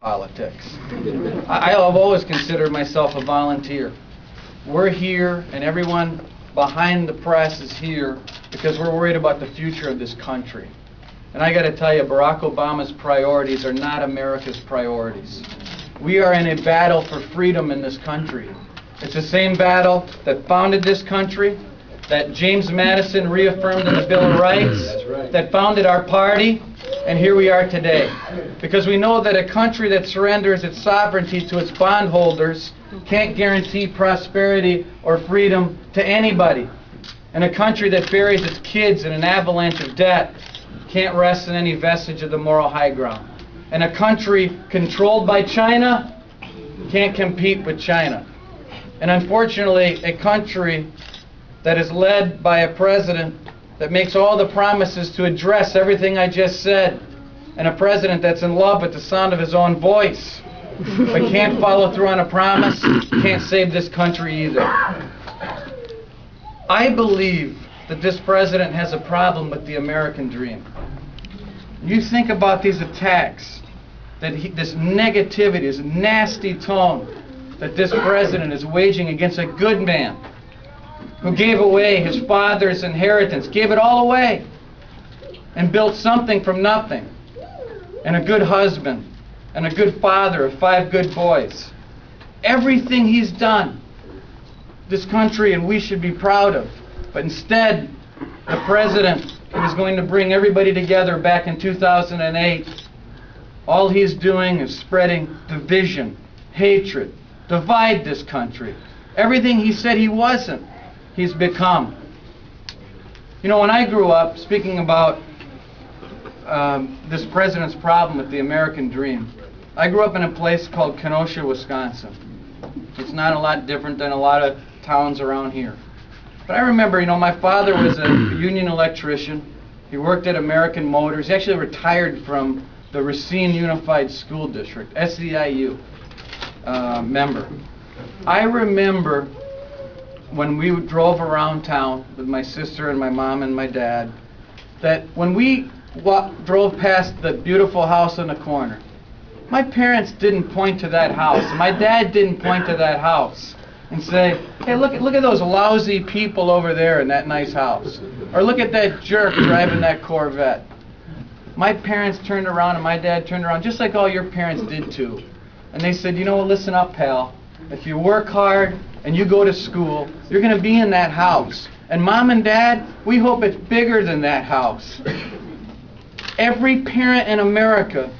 politics. I've always considered myself a volunteer. We're here, and everyone behind the press is here because we're worried about the future of this country. And I got to tell you, Barack Obama's priorities are not America's priorities. We are in a battle for freedom in this country. It's the same battle that founded this country, that James Madison reaffirmed in the Bill of Rights, that founded our party, and here we are today. Because we know that a country that surrenders its sovereignty to its bondholders can't guarantee prosperity or freedom to anybody. And a country that buries its kids in an avalanche of debt can't rest in any vestige of the moral high ground. And a country controlled by China can't compete with China. And unfortunately, a country that is led by a president that makes all the promises to address everything I just said, and a president that's in love with the sound of his own voice, but can't follow through on a promise, can't save this country either. I believe that this president has a problem with the American dream. You think about these attacks, this negativity, this nasty tone that this president is waging against a good man who gave away his father's inheritance, gave it all away, and built something from nothing, and a good husband, and a good father of 5 good boys. Everything he's done, this country and we should be proud of. But instead, the president who was going to bring everybody together back in 2008, all he's doing is spreading division, hatred, divide this country. Everything he said he wasn't, he's become. You know, when I grew up, speaking about this president's problem with the American dream, I grew up in a place called Kenosha, Wisconsin. It's not a lot different than a lot of towns around here. But I remember, you know, my father was a union electrician. He worked at American Motors. He actually retired from the Racine Unified School District, SEIU member. I remember when we drove around town with my sister and my mom and my dad, that when we drove past the beautiful house on the corner, my parents didn't point to that house. My dad didn't point to that house and say, hey, look at those lousy people over there in that nice house. Or look at that jerk driving that Corvette. My parents turned around and my dad turned around, just like all your parents did too. And they said, you know what, listen up, pal. If you work hard and you go to school, you're going to be in that house. And Mom and Dad, we hope it's bigger than that house. Every parent in America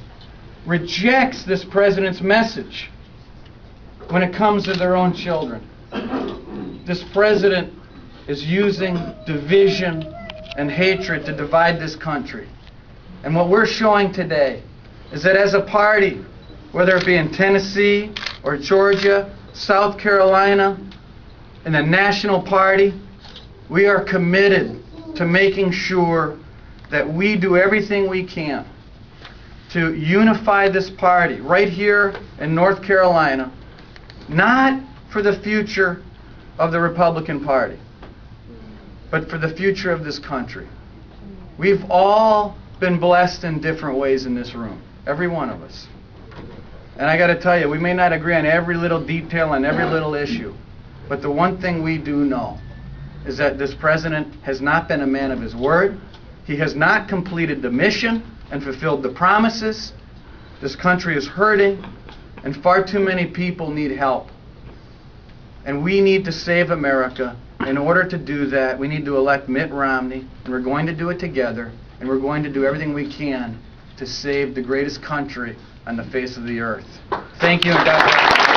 rejects this president's message when it comes to their own children. This president is using division and hatred to divide this country. And what we're showing today is that as a party, whether it be in Tennessee or Georgia, South Carolina, in the National Party, we are committed to making sure that we do everything we can to unify this party right here in North Carolina, not for the future of the Republican Party, but for the future of this country. We've all been blessed in different ways in this room, every one of us. And I got to tell you, we may not agree on every little detail, on every little issue, but the one thing we do know is that this president has not been a man of his word. He has not completed the mission and fulfilled the promises. This country is hurting, and far too many people need help. And we need to save America. In order to do that, we need to elect Mitt Romney, and we're going to do it together, and we're going to do everything we can to save the greatest country on the face of the earth. Thank you, and God bless.